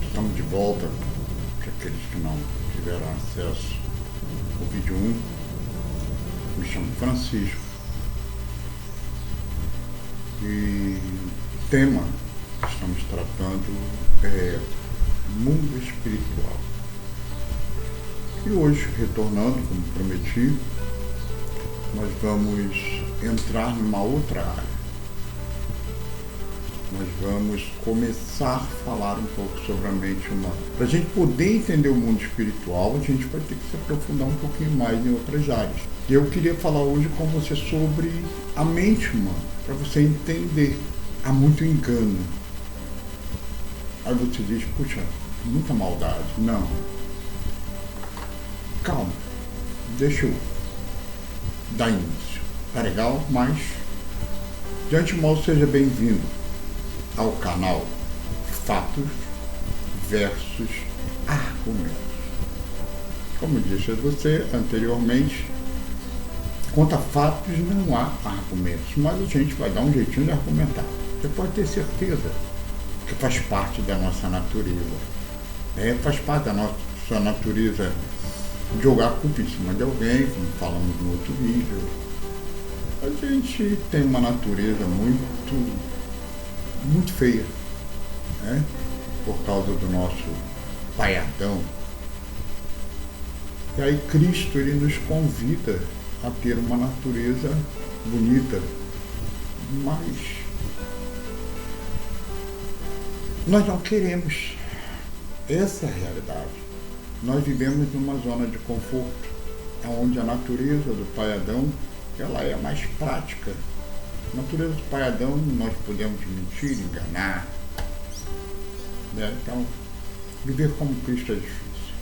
Estamos de volta para aqueles que não tiveram acesso ao vídeo 1. Me chamo Francisco e o tema que estamos tratando é mundo espiritual. E hoje, retornando, como prometi, nós vamos entrar numa outra área. Nós vamos começar a falar um pouco sobre a mente humana. Para a gente poder entender o mundo espiritual, a gente vai ter que se aprofundar um pouquinho mais em outras áreas. E eu queria falar hoje com você sobre a mente humana, para você entender. Há muito engano. Aí você diz, puxa, muita maldade. Não. Calma. Deixa eu dar início. Tá legal? Mas, de antemão, seja bem-vindo ao canal Fatos versus Argumentos. Como eu disse a você anteriormente, quanto a fatos não há argumentos, mas a gente vai dar um jeitinho de argumentar. Você pode ter certeza que faz parte da nossa natureza. Faz parte da nossa natureza jogar a culpa em cima de alguém, como falamos no outro vídeo. A gente tem uma natureza muito feia, né? Por causa do nosso pai Adão. E aí Cristo, ele nos convida a ter uma natureza bonita, mas nós não queremos. Essa é a realidade. Nós vivemos numa zona de conforto, onde a natureza do pai Adão, ela é mais prática. A natureza do pai Adão, nós podemos mentir, enganar, né? Então, viver como Cristo é difícil.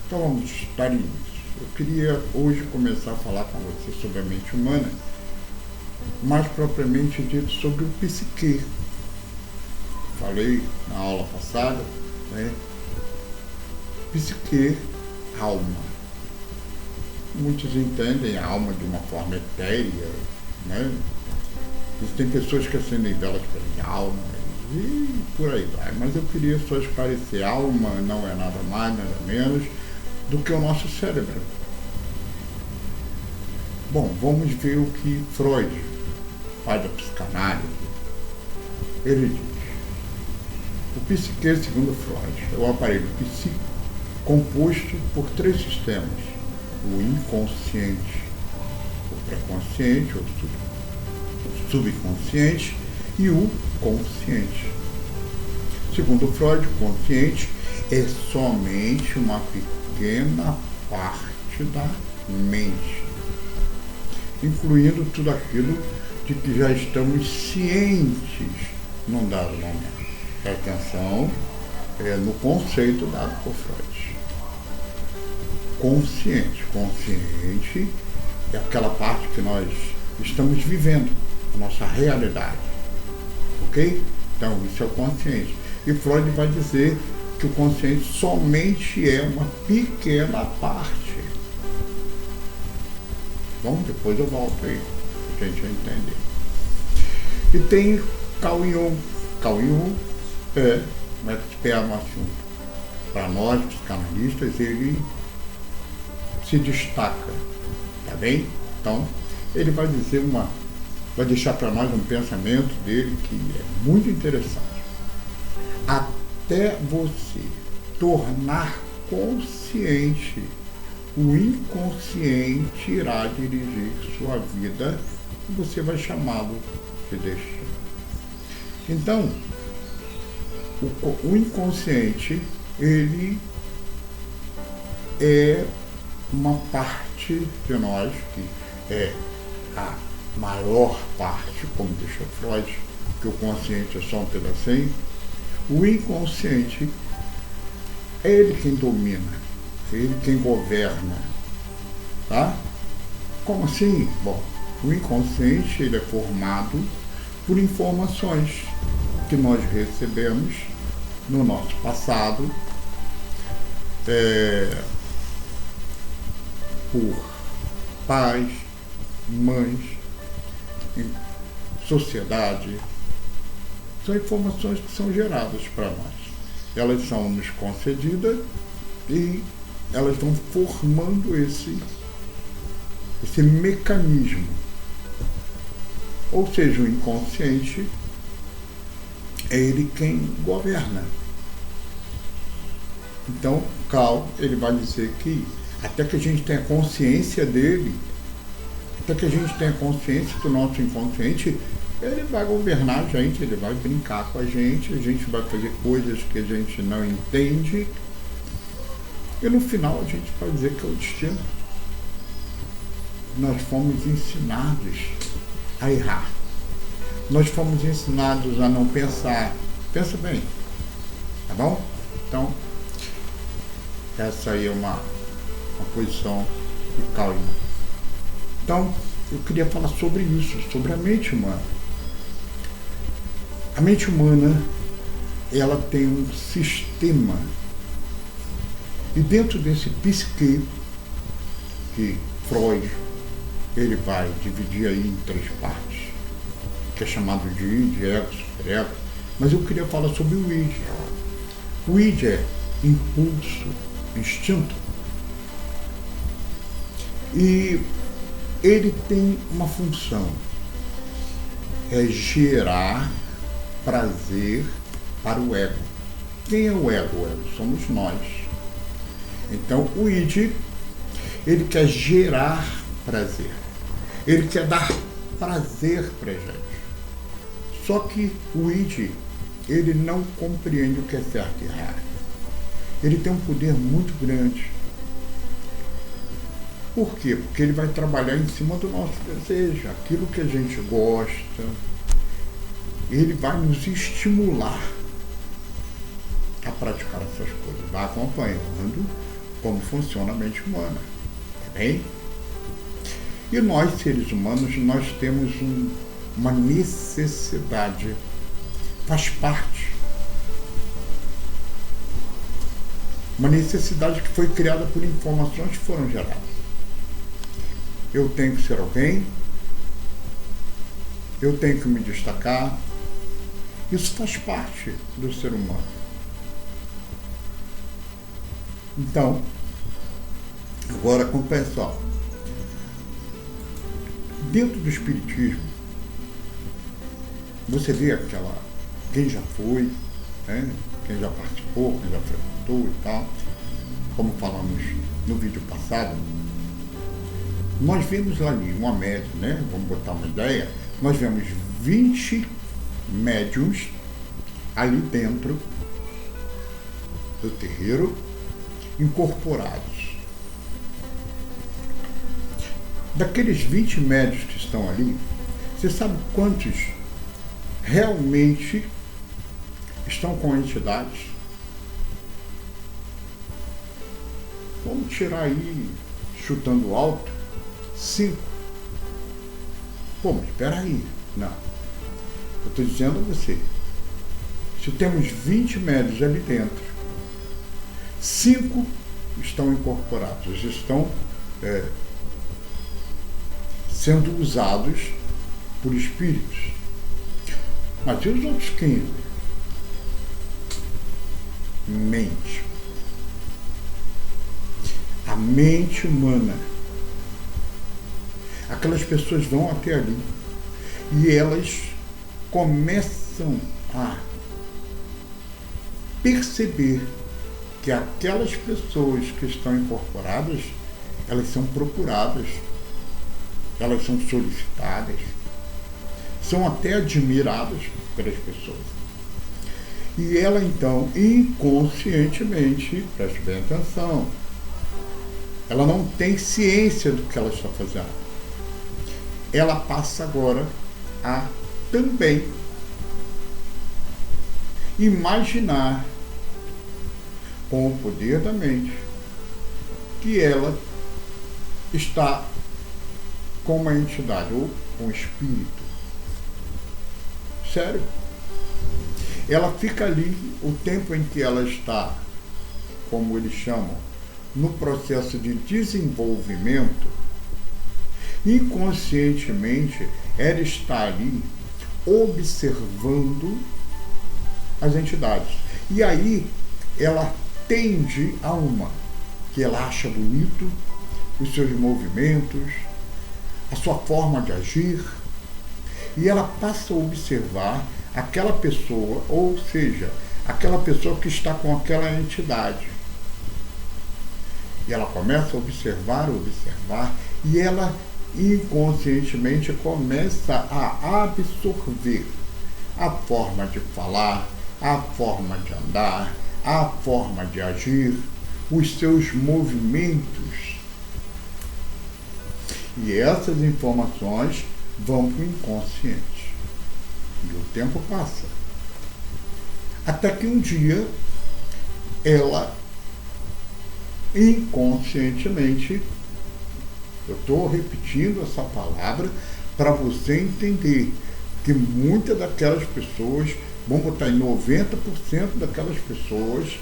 Então vamos dar início. Eu queria hoje começar a falar com você sobre a mente humana, mais propriamente dito sobre o psique. Falei na aula passada, né? Psique, alma. Muitos entendem a alma de uma forma etérea, né? Existem pessoas que acendem velas pela alma e por aí vai. Mas eu queria só esclarecer: alma não é nada mais, nada menos do que o nosso cérebro. Bom, vamos ver o que Freud, pai da psicanálise, ele diz. O psique, segundo Freud, é o aparelho psíquico composto por três sistemas: o inconsciente, o pré-consciente, o subconsciente e o consciente. Segundo Freud, o consciente é somente uma pequena parte da mente, incluindo tudo aquilo de que já estamos cientes num dado momento. Presta atenção no conceito dado por Freud. Consciente é aquela parte que nós estamos vivendo, a nossa realidade, ok? Então isso é o consciente. E Freud vai dizer que o consciente somente é uma pequena parte. Bom, depois eu volto aí, para a gente entender. E tem Carl Jung. Carl Jung é um expert no assunto. Para nós, psicanalistas, ele se destaca, tá bem? Então, ele vai deixar para nós um pensamento dele que é muito interessante. Até você tornar consciente, o inconsciente irá dirigir sua vida e você vai chamá-lo de destino. Então, o inconsciente, ele é uma parte de nós, que é a maior parte, como deixou Freud, que o consciente é só um pedacinho. O inconsciente é ele quem domina, é ele quem governa, tá? Como assim? Bom, o inconsciente, ele é formado por informações que nós recebemos no nosso passado, por pais, mães, sociedade, são informações que são geradas para nós. Elas são nos concedidas e elas vão formando esse mecanismo. Ou seja, o inconsciente é ele quem governa. Então, Carl, ele vai dizer que até que a gente tenha consciência dele, até que a gente tenha consciência do nosso inconsciente, ele vai governar a gente, ele vai brincar com a gente vai fazer coisas que a gente não entende, e no final a gente vai dizer que é o destino. Nós fomos ensinados a errar. Nós fomos ensinados a não pensar. Pensa bem, tá bom? Então, essa aí é uma posição de calma. Então, eu queria falar sobre isso, sobre a mente humana. A mente humana, ela tem um sistema. E dentro desse psique, que Freud, ele vai dividir aí em 3 partes, que é chamado de id, ego, superego, mas eu queria falar sobre o id. O id é impulso, instinto. E ele tem uma função, é gerar prazer para o ego. Quem é o ego? O ego somos nós. Então o id, ele quer gerar prazer, ele quer dar prazer para a gente. Só que o id, ele não compreende o que é certo e errado. Ele tem um poder muito grande. Por quê? Porque ele vai trabalhar em cima do nosso desejo, aquilo que a gente gosta. Ele vai nos estimular a praticar essas coisas, vai acompanhando como funciona a mente humana. Tá bem? E nós, seres humanos, nós temos uma necessidade, faz parte. Uma necessidade que foi criada por informações que foram geradas. Eu tenho que ser alguém, eu tenho que me destacar. Isso faz parte do ser humano. Então, agora acompanha só. Dentro do espiritismo, você vê quem já foi, né? Quem já participou, quem já frequentou e tal, como falamos no vídeo passado, nós vemos ali uma média, né? Vamos botar uma ideia, nós vemos 20 médiuns ali dentro do terreiro, incorporados. Daqueles 20 médiuns que estão ali, você sabe quantos realmente estão com entidades? Vamos tirar aí, chutando alto, 5. Pô, mas espera aí. Não. Eu estou dizendo a você, se temos 20 médiuns ali dentro, 5 estão incorporados, estão sendo usados por espíritos. Mas e os outros 15? Mente. A mente humana. Aquelas pessoas vão até ali e elas começam a perceber que aquelas pessoas que estão incorporadas, elas são procuradas, elas são solicitadas, são até admiradas pelas pessoas. E ela então, inconscientemente, preste bem atenção, ela não tem ciência do que ela está fazendo. Ela passa agora a também imaginar, com o poder da mente, que ela está com uma entidade ou com um espírito. Sério. Ela fica ali o tempo em que ela está, como eles chamam, no processo de desenvolvimento. Inconscientemente, ela está ali observando as entidades. E aí ela tende a uma que ela acha bonito, os seus movimentos, a sua forma de agir, e ela passa a observar aquela pessoa, ou seja, aquela pessoa que está com aquela entidade. E ela começa a observar, e ela inconscientemente começa a absorver a forma de falar, a forma de andar, a forma de agir, os seus movimentos. E essas informações vão para o inconsciente. E o tempo passa. Até que um dia ela inconscientemente, eu estou repetindo essa palavra para você entender que muitas daquelas pessoas, vamos botar em 90% daquelas pessoas,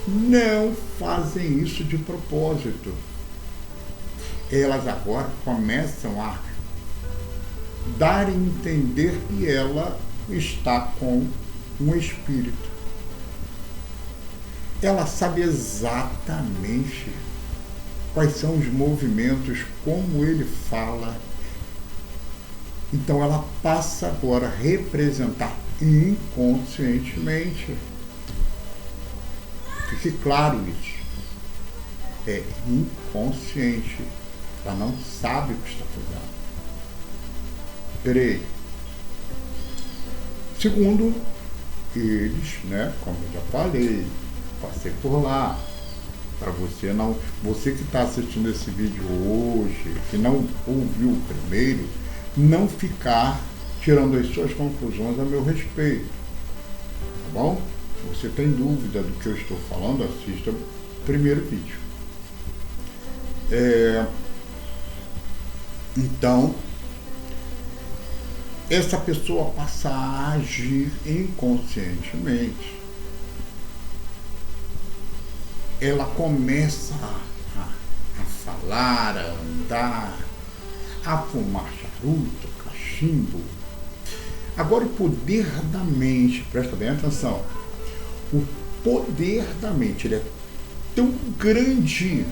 não fazem isso de propósito. Elas agora começam a dar a entender que ela está com um espírito. Ela sabe exatamente quais são os movimentos, como ele fala. Então ela passa agora a representar inconscientemente. Fique claro isso. É inconsciente. Ela não sabe o que está fazendo. Peraí. Segundo, eles, como eu já falei, passei por lá. Para você que está assistindo esse vídeo hoje, que não ouviu o primeiro, não ficar tirando as suas conclusões a meu respeito. Tá bom? Se você tem dúvida do que eu estou falando, assista o primeiro vídeo. Então, essa pessoa passa a agir inconscientemente. Ela começa a falar, a andar, a fumar charuto, cachimbo. Agora, o poder da mente, presta bem atenção, o poder da mente, ele é tão grande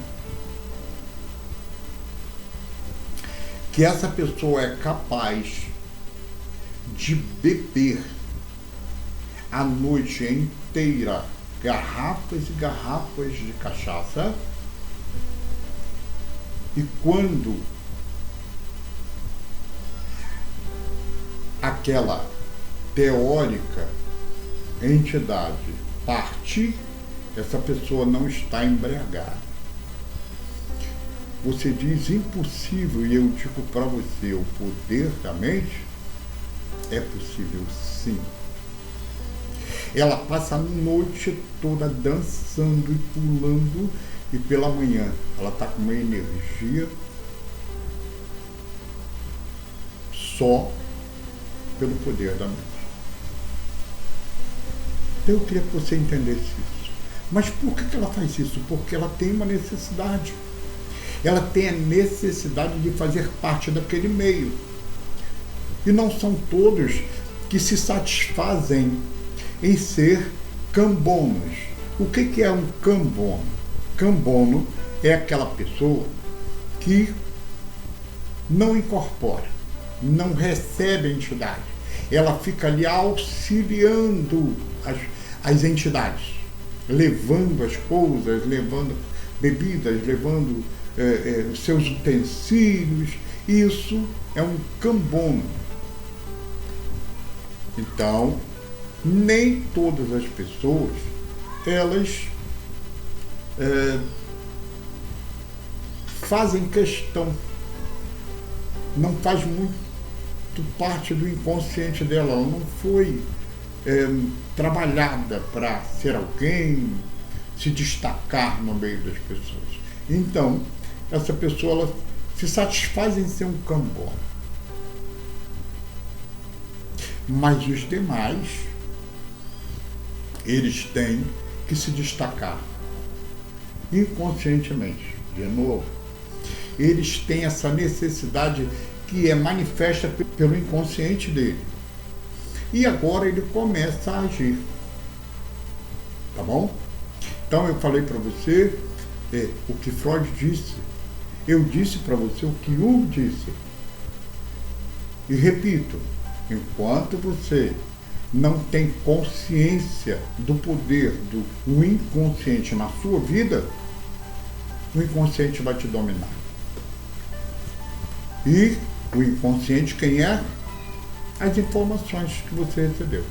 que essa pessoa é capaz de beber a noite inteira garrafas e garrafas de cachaça, e quando aquela teórica entidade partir, essa pessoa não está embriagada. Você diz impossível, e eu digo para você, o poder da mente é possível sim. Ela passa a noite toda dançando e pulando, e pela manhã ela está com uma energia só pelo poder da mente. Então eu queria que você entendesse isso. Mas por que ela faz isso? Porque ela tem uma necessidade. Ela tem a necessidade de fazer parte daquele meio. E não são todos que se satisfazem em ser cambonos. O que é um cambono? Cambono é aquela pessoa que não incorpora, não recebe a entidade. Ela fica ali auxiliando as entidades, levando as coisas, levando bebidas, levando os seus utensílios. Isso é um cambono. Então, nem todas as pessoas, elas fazem questão, não faz muito parte do inconsciente dela, ela não foi trabalhada para ser alguém, se destacar no meio das pessoas. Então, essa pessoa ela se satisfaz em ser um cambono. Mas os demais, eles têm que se destacar inconscientemente. De novo, eles têm essa necessidade que é manifesta pelo inconsciente dele. E agora ele começa a agir. tá bom? Então eu falei para você o que Freud disse. Eu disse para você o que Jung disse. E repito, enquanto você não tem consciência do poder do inconsciente na sua vida, o inconsciente vai te dominar. E o inconsciente, quem é? As informações que você recebeu.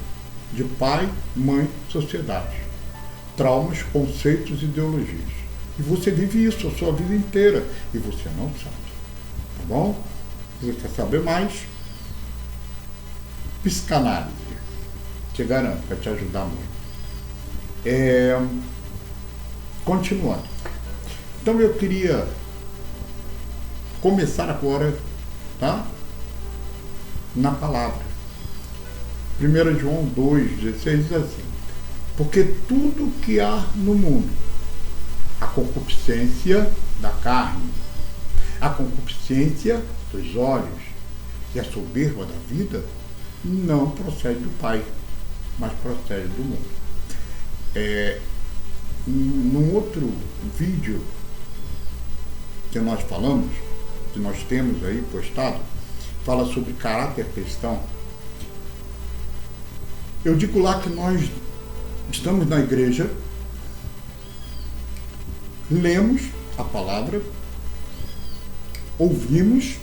De pai, mãe, sociedade. Traumas, conceitos, ideologias. E você vive isso a sua vida inteira. E você não sabe. Tá bom? Se você quer saber mais, psicanálise. Te garanto, vai te ajudar muito. Continuando. Então eu queria começar agora, tá? Na palavra. 1 João 2,16 diz assim: porque tudo que há no mundo, a concupiscência da carne, a concupiscência dos olhos e a soberba da vida, não procede do Pai, mas procede do mundo. Num outro vídeo que nós falamos, que nós temos aí postado, fala sobre caráter cristão. Eu digo lá que nós estamos na igreja, lemos a palavra, ouvimos,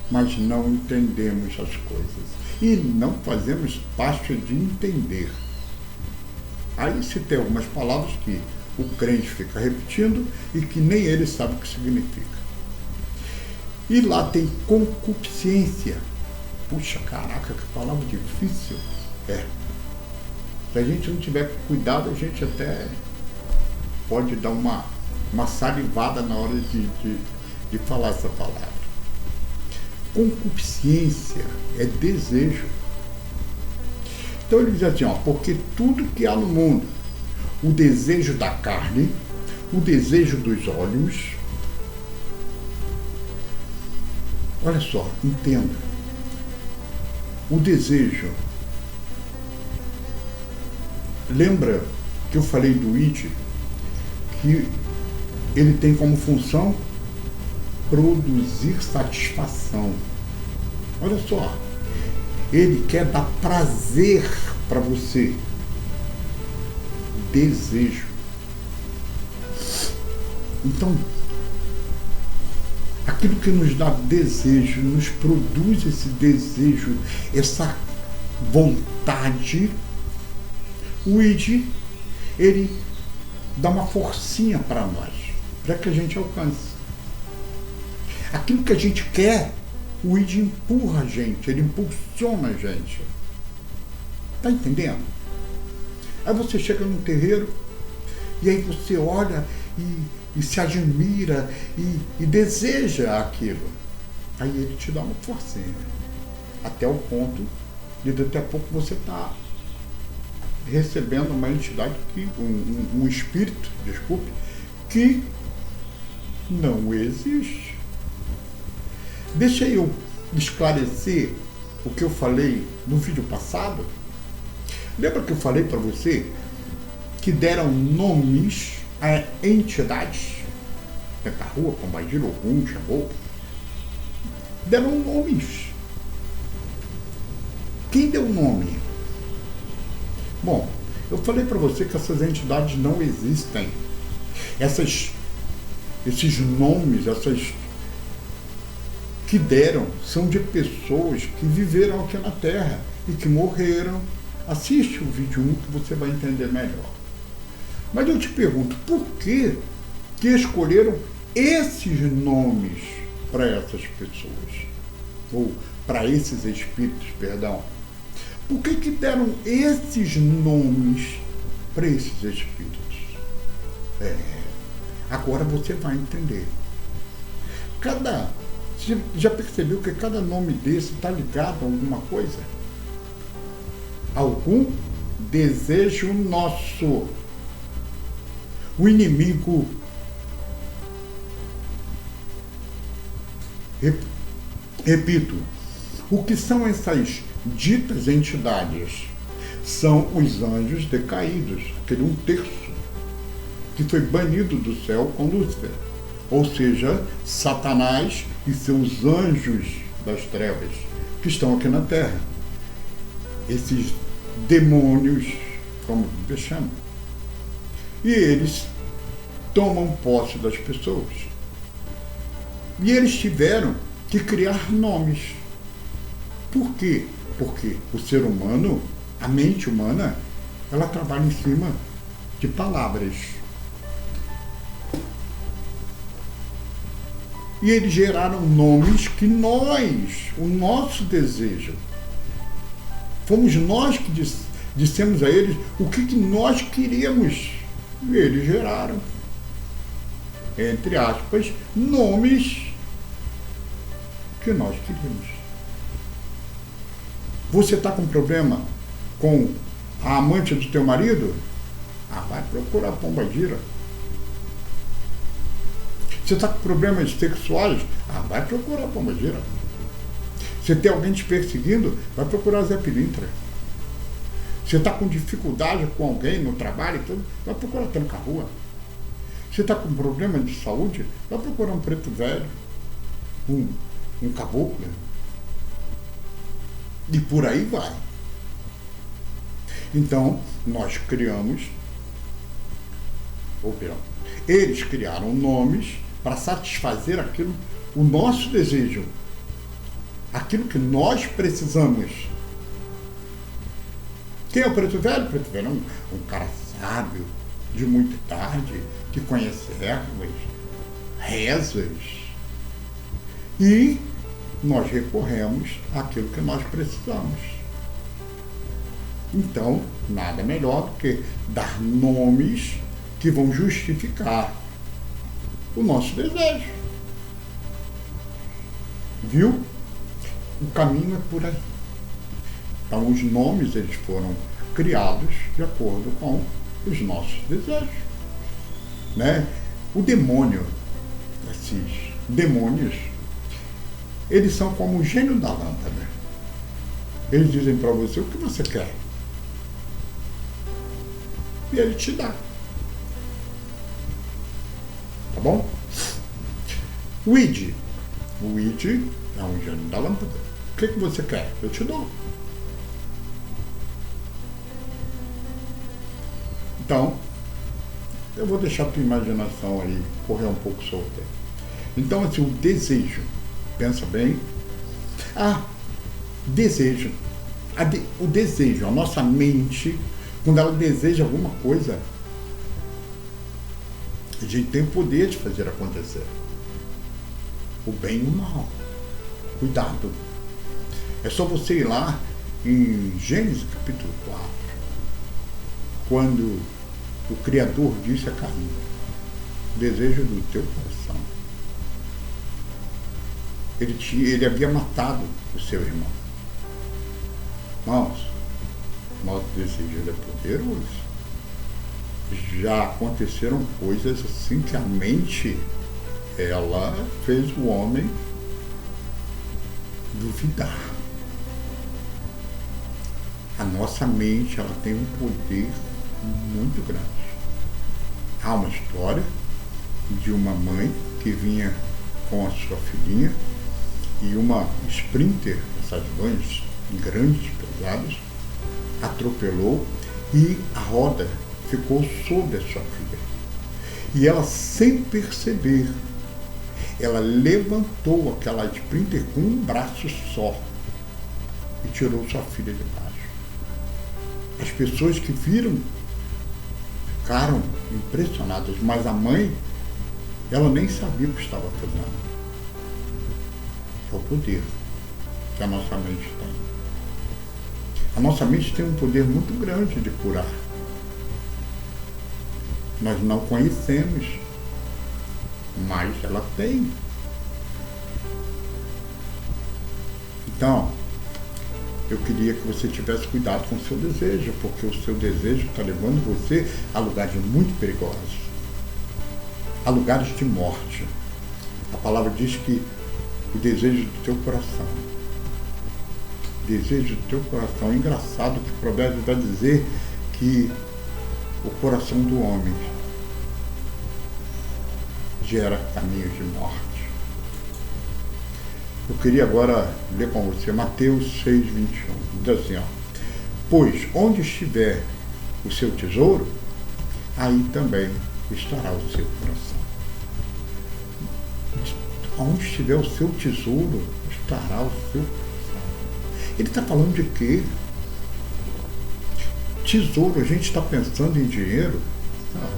mas não entendemos as coisas. E não fazemos parte de entender. Aí se tem algumas palavras que o crente fica repetindo e que nem ele sabe o que significa. E lá tem concupiscência. Puxa, caraca, que palavra difícil. Se a gente não tiver cuidado, a gente até pode dar uma salivada na hora de falar essa palavra. Concupiscência é desejo. Então ele diz assim, porque tudo que há no mundo, o desejo da carne, o desejo dos olhos, olha só, entenda, o desejo, lembra que eu falei do id, que ele tem como função produzir satisfação. Olha só, ele quer dar prazer para você. Desejo. Então, aquilo que nos dá desejo, nos produz esse desejo, essa vontade, o id, ele dá uma forcinha para nós, para que a gente alcance. Aquilo que a gente quer, o id empurra a gente, ele impulsiona a gente. Tá entendendo? Aí você chega num terreiro e aí você olha e se admira e deseja aquilo. Aí ele te dá uma forcinha. Até o ponto de daqui a pouco você tá recebendo uma entidade, um espírito, desculpe, que não existe. Deixa eu esclarecer o que eu falei no vídeo passado. Lembra que eu falei para você que deram nomes a entidades? Pentarrua, Pombagira, Ogum, Xangô. Deram nomes. Quem deu nome? Bom, eu falei para você que essas entidades não existem. Esses nomes, essas que deram, são de pessoas que viveram aqui na Terra e que morreram. Assiste o vídeo 1 que você vai entender melhor. Mas eu te pergunto, por que escolheram esses nomes para essas pessoas? Ou para esses espíritos, perdão. Por que deram esses nomes para esses espíritos? Agora você vai entender. Você já percebeu que cada nome desse está ligado a alguma coisa? Algum desejo nosso. O inimigo. Repito, o que são essas ditas entidades? são os anjos decaídos, aquele 1/3 que foi banido do céu com Lúcifer, ou seja, Satanás e seus anjos das trevas que estão aqui na Terra. Esses demônios, como a Bíblia chama. E eles tomam posse das pessoas. E eles tiveram que criar nomes. Por quê? Porque o ser humano, a mente humana, ela trabalha em cima de palavras. E eles geraram nomes que nós, o nosso desejo, fomos nós que dissemos a eles o que nós queríamos. E eles geraram, entre aspas, nomes que nós queríamos. Você está com problema com a amante do teu marido? Vai procurar a pombagira. Você está com problemas sexuais? Vai procurar a pombagira. Você tem alguém te perseguindo? Vai procurar Zé Pilintra. Você está com dificuldade com alguém no trabalho e tudo? Vai procurar tranca-rua. Você está com problema de saúde? Vai procurar um preto velho, um caboclo. E por aí vai. Então, nós criamos, eles criaram nomes para satisfazer aquilo, o nosso desejo, aquilo que nós precisamos. Quem é o preto velho? O preto velho é um cara sábio, de muita idade, que conhece ervas, rezas. E nós recorremos àquilo que nós precisamos. Então, nada melhor do que dar nomes que vão justificar o nosso desejo. Viu? O caminho é por aí. Então, os nomes, eles foram criados de acordo com os nossos desejos. Né? O demônio, esses demônios, eles são como o gênio da lâmpada. Eles dizem para você o que você quer. E ele te dá. Tá bom? O id é um gênio da lâmpada. O que você quer? Eu te dou. Então, eu vou deixar a tua imaginação aí correr um pouco solta. Então, assim, o desejo. Pensa bem. Desejo. O desejo, a nossa mente, quando ela deseja alguma coisa, a gente tem o poder de fazer acontecer. O bem e o mal. Cuidado. É só você ir lá em Gênesis capítulo 4, quando o Criador disse a Caim: desejo do teu coração. Ele havia matado o seu irmão. Irmãos, nosso desejo é poderoso. Já aconteceram coisas assim que a mente, ela fez o homem duvidar. A nossa mente, ela tem um poder muito grande. Há uma história de uma mãe que vinha com a sua filhinha e uma sprinter, essas vans grandes, pesadas, atropelou e a roda ficou sobre a sua filha. E ela, sem perceber, ela levantou aquela sprinter com um braço só e tirou sua filha de baixo. As pessoas que viram ficaram impressionadas, mas a mãe, ela nem sabia o que estava fazendo. É o poder que a nossa mente tem. A nossa mente tem um poder muito grande de curar. Nós não conhecemos, mas ela tem. Então, eu queria que você tivesse cuidado com o seu desejo, porque o seu desejo está levando você a lugares muito perigosos, a lugares de morte. A palavra diz que o desejo do teu coração, desejo do teu coração. É engraçado que o provérbio vai dizer que o coração do homem gera caminhos de morte. Eu queria agora ler com você Mateus 6:21. Diz assim, ó: pois onde estiver o seu tesouro, aí também estará o seu coração. Onde estiver o seu tesouro, estará o seu coração. Ele está falando de quê? Tesouro, a gente está pensando em dinheiro? Não.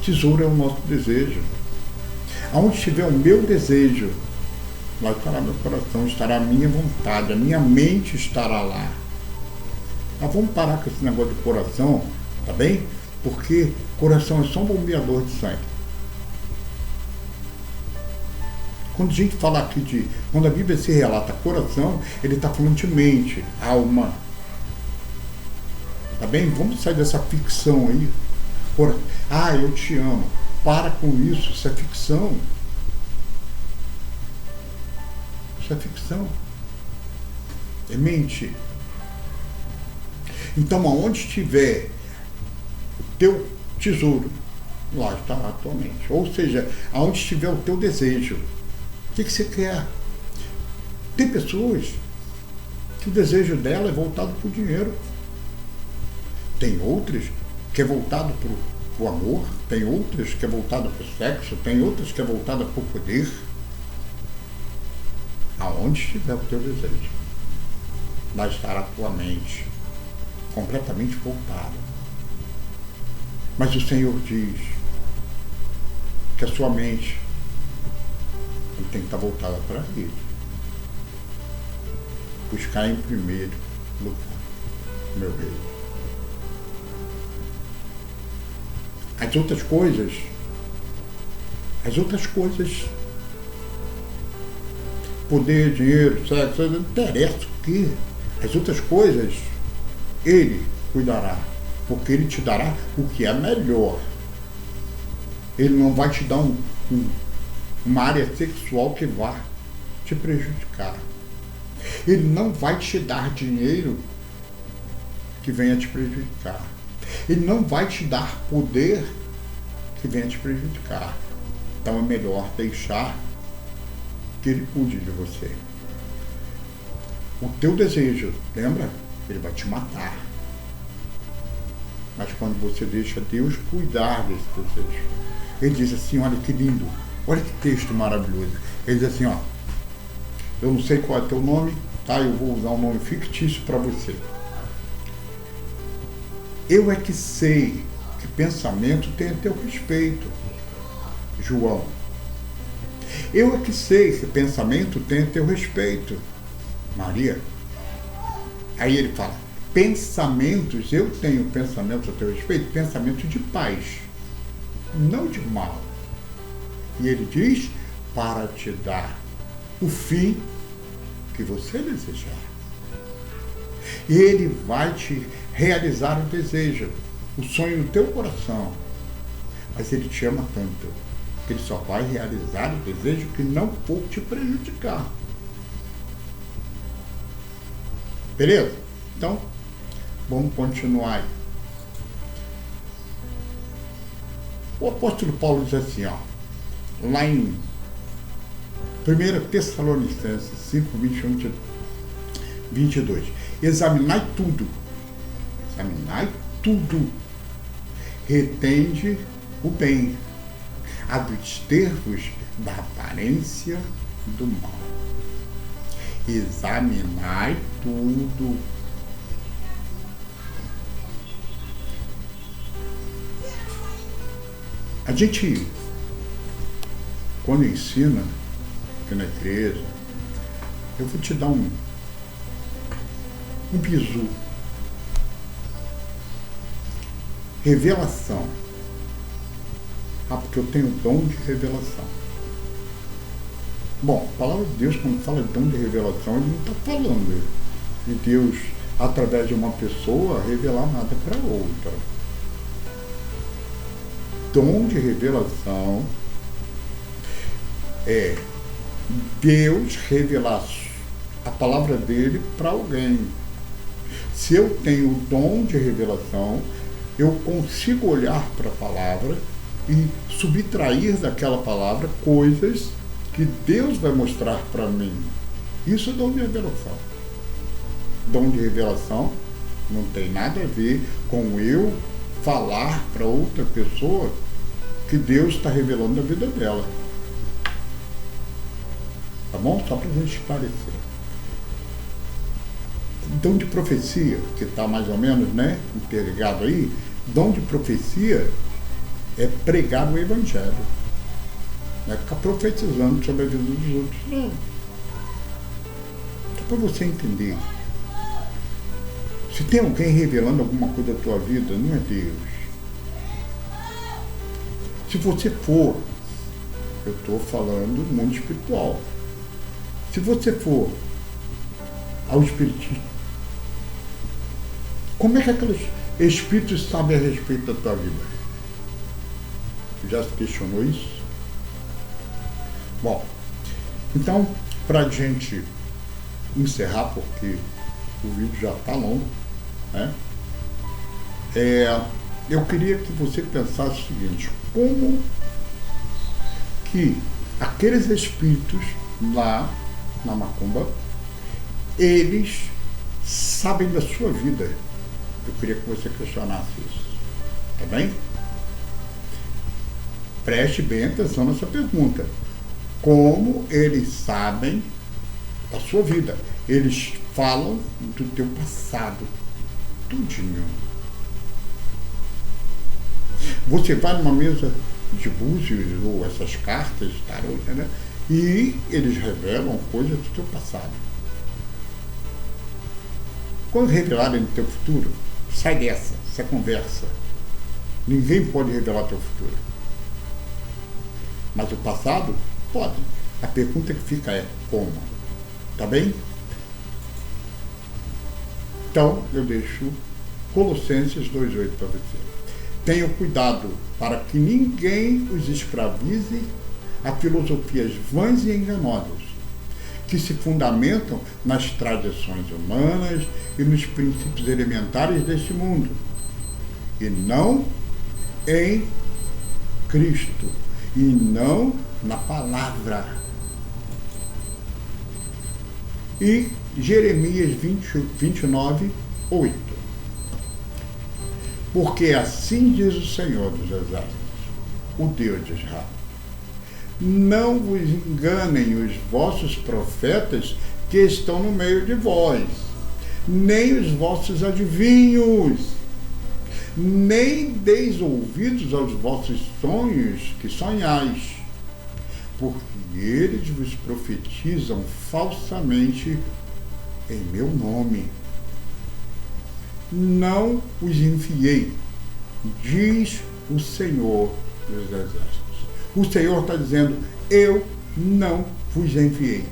Tesouro é o nosso desejo. Aonde estiver o meu desejo, lá estará meu coração, estará a minha vontade, a minha mente estará lá. Nós vamos parar com esse negócio de coração, tá bem? Porque coração é só um bombeador de sangue. Quando a gente fala aqui de... Quando a Bíblia se relata coração, ele está falando de mente, alma. Tá bem? Vamos sair dessa ficção aí. Eu te amo. Para com isso, isso é ficção. Isso é ficção. É mente. Então, aonde estiver o teu tesouro, lá estará a tua mente. Ou seja, aonde estiver o teu desejo, o que você quer? Tem pessoas que o desejo dela é voltado para o dinheiro. Tem outras que é voltado para o amor, tem outras que é voltado para o sexo, tem outras que é voltada para o poder. Aonde estiver o teu desejo, lá estará a tua mente, completamente voltada. Mas o Senhor diz que a sua mente tem que estar voltada para Ele. Buscar em primeiro lugar, meu rei. As outras coisas, poder, dinheiro, sexo, não interessa o quê? As outras coisas, Ele cuidará, porque Ele te dará o que é melhor. Ele não vai te dar uma área sexual que vá te prejudicar. Ele não vai te dar dinheiro que venha te prejudicar. Ele não vai te dar poder que venha te prejudicar. Então é melhor deixar que Ele cuide de você. O teu desejo, lembra? Ele vai te matar. Mas quando você deixa Deus cuidar desse desejo, Ele diz assim, olha que lindo, olha que texto maravilhoso. Ele diz assim, ó, eu não sei qual é teu nome, tá? Eu vou usar um nome fictício para você. Eu é que sei que pensamento tem a teu respeito, João. Eu é que sei que pensamento tem a teu respeito, Maria. Aí ele fala, pensamentos, eu tenho pensamentos a teu respeito, pensamento de paz, não de mal. E ele diz, para te dar o fim que você desejar. E Ele vai te realizar o desejo, o sonho do teu coração. Mas Ele te ama tanto, que Ele só vai realizar o desejo que não for te prejudicar. Beleza? Então, vamos continuar aí. O apóstolo Paulo diz assim, ó, lá em 1 Tessalonicenses 5, 21, 22. Examinai tudo, retende o bem, abster-vos da aparência do mal. Examinai tudo. A gente, quando ensina aqui na igreja, eu vou te dar um bizu. Revelação. Porque eu tenho dom de revelação. Bom, a palavra de Deus, quando fala de dom de revelação, ele não está falando de Deus, através de uma pessoa, revelar nada para outra. Dom de revelação é Deus revelar a palavra dele para alguém. Se eu tenho o dom de revelação, eu consigo olhar para a palavra e subtrair daquela palavra coisas que Deus vai mostrar para mim. Isso é dom de revelação. Dom de revelação não tem nada a ver com eu falar para outra pessoa que Deus está revelando na vida dela. Tá bom? Só para a gente esclarecer. Dom de profecia, que está mais ou menos, né, interligado aí, dom de profecia é pregar o evangelho. Não é ficar profetizando sobre a vida dos outros, não. Só para você entender. Se tem alguém revelando alguma coisa da tua vida, não é Deus. Se você for, eu estou falando do mundo espiritual. Se você for ao espiritismo, como é que aqueles espíritos sabem a respeito da tua vida? Já se questionou isso? Bom, então, para a gente encerrar, porque o vídeo já está longo, né? Eu queria que você pensasse o seguinte: como que aqueles espíritos lá na macumba, eles sabem da sua vida? Eu queria que você questionasse isso, tá bem? Preste bem atenção nessa pergunta. Como eles sabem da sua vida? Eles falam do teu passado, tudinho. Você vai numa mesa de búzios ou essas cartas, tarô, né? E eles revelam coisas do teu passado. Quando revelarem o teu futuro, sai dessa, você conversa. Ninguém pode revelar teu futuro. Mas o passado, pode. A pergunta que fica é como? Tá bem? Então, eu deixo Colossenses 2,8 para você. Tenham cuidado para que ninguém os escravize a filosofias vãs e enganosas, que se fundamentam nas tradições humanas e nos princípios elementares deste mundo, e não em Cristo, e não na palavra. E Jeremias 29, 8. Porque assim diz o Senhor dos Exércitos, o Deus de Israel: não vos enganem os vossos profetas que estão no meio de vós, nem os vossos adivinhos, nem deis ouvidos aos vossos sonhos que sonhais, porque eles vos profetizam falsamente em meu nome. Não os enviei, diz o Senhor dos Exércitos. O Senhor está dizendo: eu não vos enviei.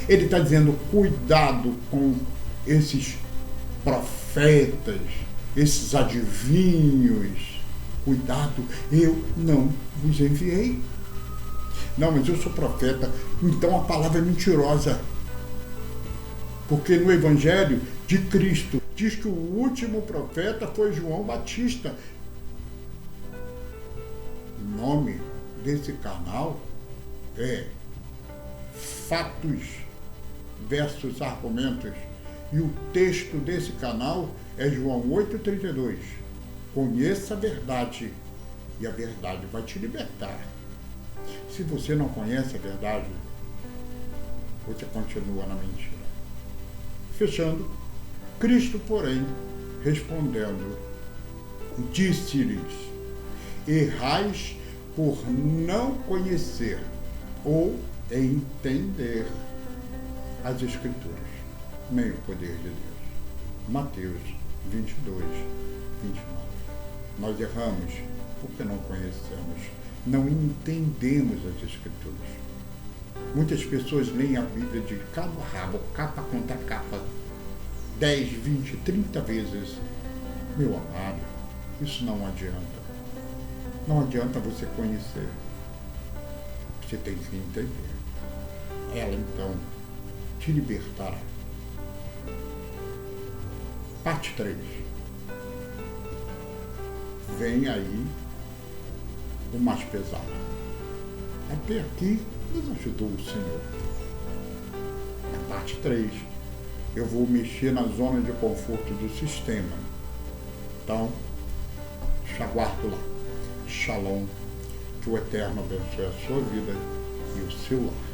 Ele está dizendo: cuidado com esses profetas, esses adivinhos. Cuidado, eu não vos enviei. Não, mas eu sou profeta, então a palavra é mentirosa. Porque no Evangelho de Cristo diz que o último profeta foi João Batista. O nome desse canal é Fatos versus Argumentos. E o texto desse canal é João 8,32. Conheça a verdade e a verdade vai te libertar. Se você não conhece a verdade, você continua na mentira. Fechando, Cristo, porém, respondendo, disse-lhes: errais por não conhecer ou entender as Escrituras, nem o poder de Deus. Mateus 22, 29. Nós erramos porque não conhecemos, não entendemos as Escrituras. Muitas pessoas leem a Bíblia de cabo a rabo, capa contra capa, 10, 20, 30 vezes. Meu amado, isso não adianta. Não adianta você conhecer. Você tem que entender. Ela, então, te libertará. parte 3. Vem aí o mais pesado. Até aqui nos ajudou o Senhor. Na parte 3, eu vou mexer na zona de conforto do sistema. Então, te aguardo lá. Shalom. Que o Eterno abençoe a sua vida e o seu lar.